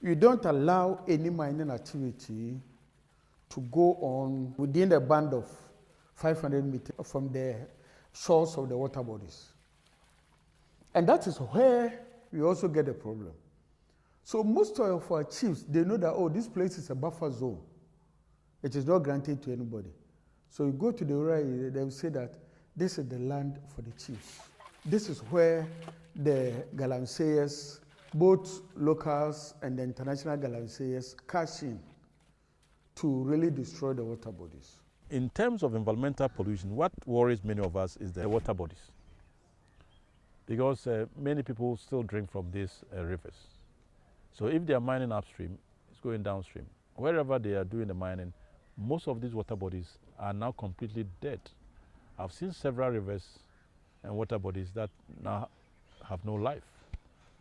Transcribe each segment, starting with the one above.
you don't allow any mining activity to go on within a band of 500 meters from the shores of the water bodies. And that is where we also get a problem. So most of our chiefs, they know that, oh, this place is a buffer zone. It is not granted to anybody. So you go to the rural area, they will say that this is the land for the chiefs. This is where the galamseyers, both locals and the international galamseyers, cash in to really destroy the water bodies. In terms of environmental pollution, what worries many of us is the water bodies. Because many people still drink from these rivers. So if they are mining upstream, it's going downstream. Wherever they are doing the mining, most of these water bodies are now completely dead. I've seen several rivers and water bodies that now have no life,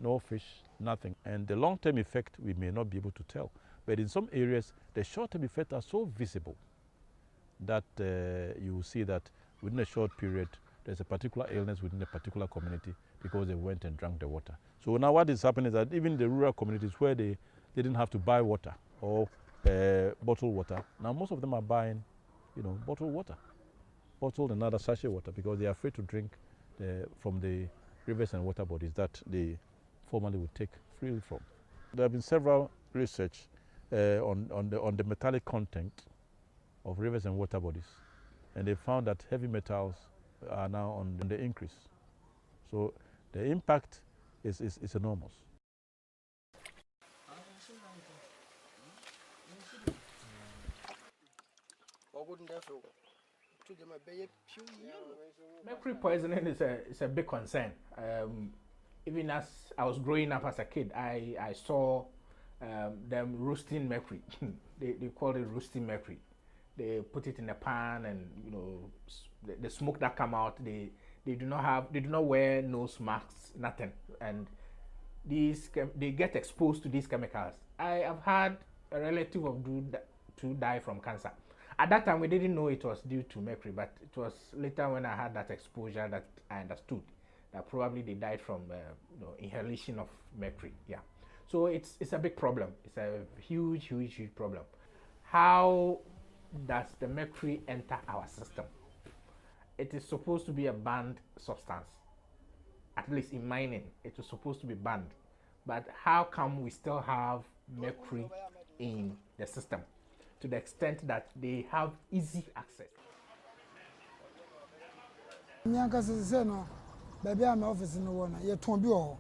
no fish, nothing. And the long-term effect, we may not be able to tell. But in some areas, the short-term effects are so visible that you will see that within a short period, there's a particular illness within a particular community because they went and drank the water. So now what is happening is that even the rural communities where they didn't have to buy water or bottled water, now most of them are buying, bottled water, bottled and other sachet water because they are afraid to drink from the rivers and water bodies that they formerly would take freely from. There have been several research on the metallic content of rivers and water bodies, and they found that heavy metals are now on the increase. So the impact is enormous. Mercury poisoning is a big concern. Even as I was growing up as a kid, I saw them roasting mercury. they call it roasting mercury. They put it in a pan, and the smoke that come out, they do not wear nose masks, nothing, and they get exposed to these chemicals. I have had a relative of to die from cancer. At that time, we didn't know it was due to mercury, but it was later when I had that exposure that I understood that probably they died from inhalation of mercury. Yeah, so it's a big problem. It's a huge problem. How does the mercury enter our system? It is supposed to be a banned substance. At least in mining, it is supposed to be banned. But how come we still have mercury in the system to the extent that they have easy access? Baby, I'm office in the one. You told me all.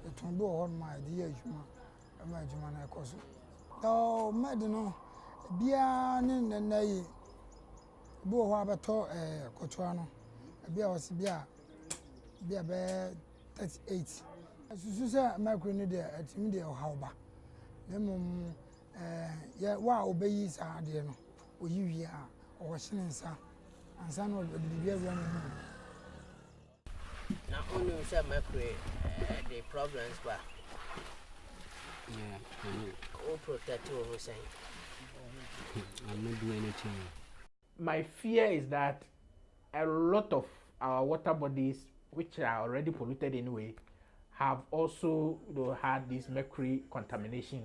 You told me all my dear Juma. Oh, Madino, Bian and Nay. Bo Habato, Cotuano. Bia was Bia 38. As you say, Mercury at Media or Hauba. Lemon, wow, babies are dear. Or you are, or Sinensa, and son of the beer running. Now, only some mercury, the problems were. All protect you, saying. I'm not doing anything. My fear is that a lot of our water bodies, which are already polluted anyway, have also had this mercury contamination.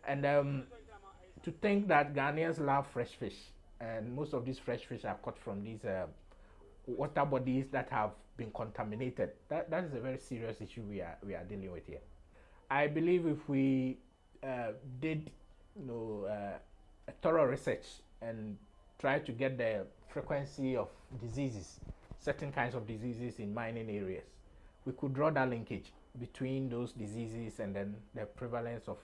And to think that Ghanaians love fresh fish, and most of these fresh fish are caught from these water bodies that have been contaminated. That is a very serious issue we are dealing with here. I believe if we did a thorough research and try to get the frequency of diseases, certain kinds of diseases in mining areas, we could draw that linkage between those diseases and then the prevalence of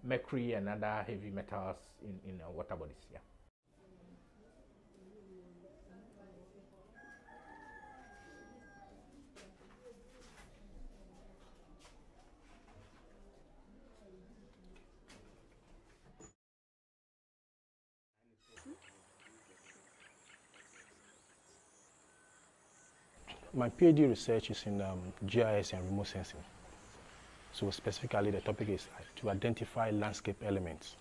mercury and other heavy metals in our water bodies. Yeah. My PhD research is in GIS and remote sensing. So specifically, the topic is to identify landscape elements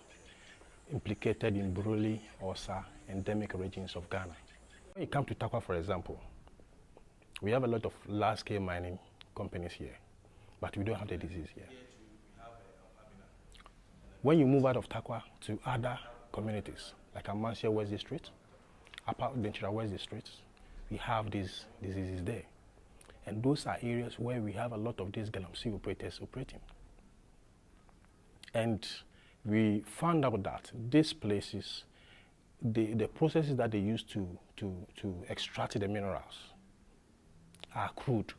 implicated in Buruli, Osa, endemic regions of Ghana. When you come to Takwa, for example, we have a lot of large-scale mining companies here, but we don't have the disease here. When you move out of Takwa to other communities, like Amansia West District, Upper Denchira West District, we have these diseases there. And those are areas where we have a lot of these galamsey operators operating. And we found out that these places, the processes that they use to extract the minerals are crude.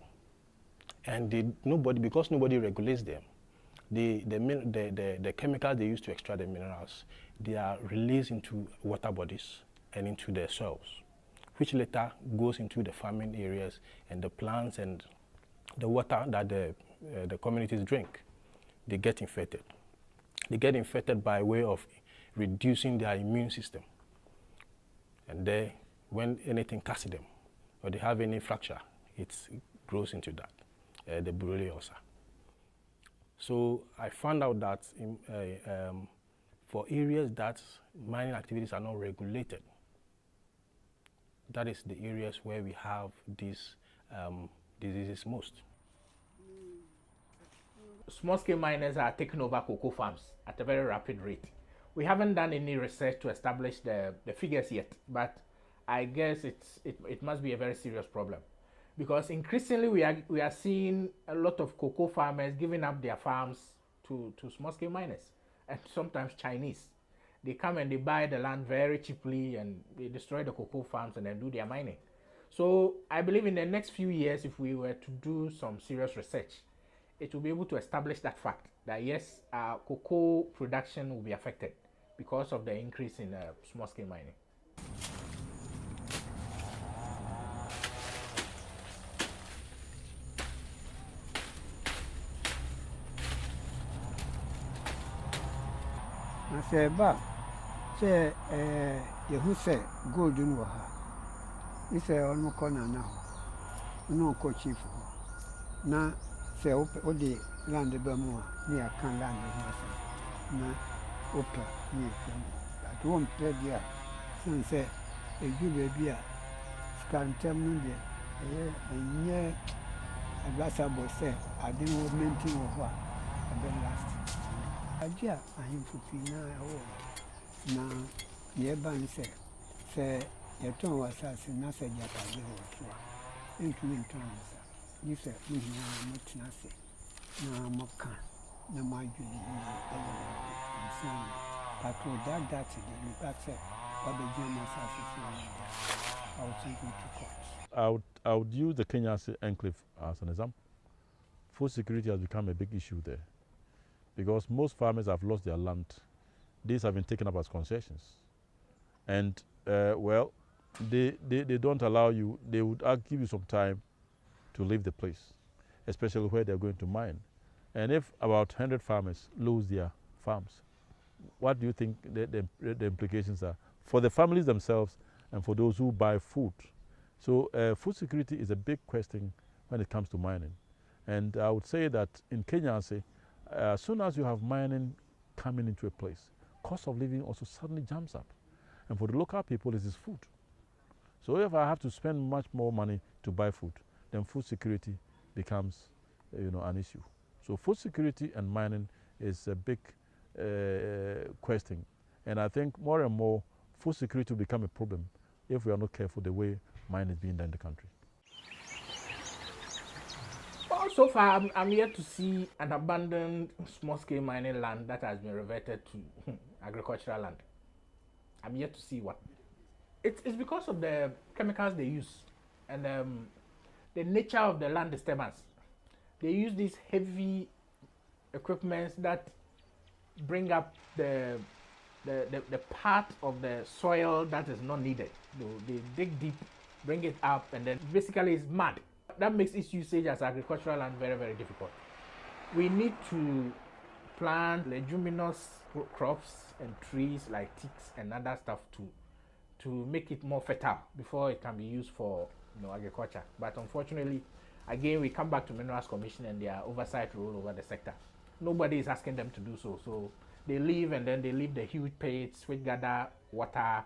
And because nobody regulates them, the chemicals they use to extract the minerals, they are released into water bodies and into the soils, which later goes into the farming areas and the plants and the water that the communities drink. They get infected. They get infected by way of reducing their immune system. And when anything catches them or they have any fracture, it grows into that, the Buruli ulcer. So I found out that for areas that mining activities are not regulated, that is the areas where we have these diseases most. Small-scale miners are taking over cocoa farms at a very rapid rate. We haven't done any research to establish the figures yet, but I guess it must be a very serious problem, because increasingly we are seeing a lot of cocoa farmers giving up their farms to small-scale miners, and sometimes Chinese. They come and they buy the land very cheaply and they destroy the cocoa farms and then do their mining. So I believe in the next few years, if we were to do some serious research, it will be able to establish that fact that yes, cocoa production will be affected because of the increase in small-scale mining. I say, but say, you say gold in water. You say, almost corner now. No coaching for now. Say, all the land the Bermuda near can land with myself. Now, open near them. At one play there. Some say, a good baby, scan terminal there, and yeah, a glass of say, I didn't want maintain over a bit last. Ajia ahin Filipina na yeba nse se yeton wasase na se japa je wo intumi ntonsa ni se muhina mutina se na moka na majuni ni nsan patro that the impact se obeje masase so I would take it to court. I would use the Kenya enclave as an example. Food security has become a big issue there, because most farmers have lost their land. These have been taken up as concessions. And, well, they don't allow you, they would give you some time to leave the place, especially where they're going to mine. And if about 100 farmers lose their farms, what do you think the implications are for the families themselves and for those who buy food? So food security is a big question when it comes to mining. And I would say that in Kenya, as soon as you have mining coming into a place, cost of living also suddenly jumps up. And for the local people, it is food. So if I have to spend much more money to buy food, then food security becomes an issue. So food security and mining is a big question. And I think more and more food security will become a problem if we are not careful the way mining is being done in the country. Well, so far, I'm yet to see an abandoned small-scale mining land that has been reverted to agricultural land. I'm yet to see one. It's because of the chemicals they use and the nature of the land disturbance. They use these heavy equipments that bring up the part of the soil that is not needed. They dig deep, bring it up, and then basically it's mud. That makes its usage as agricultural land very, very difficult. We need to plant leguminous crops and trees like teaks and other stuff to make it more fertile before it can be used for agriculture. But unfortunately, again, we come back to Minerals Commission and their oversight role over the sector. Nobody is asking them to do so. So they leave, and then they leave the huge pits which gather water.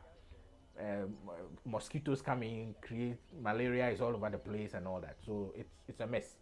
Mosquitoes come in, create malaria is all over the place and all that. So it's a mess.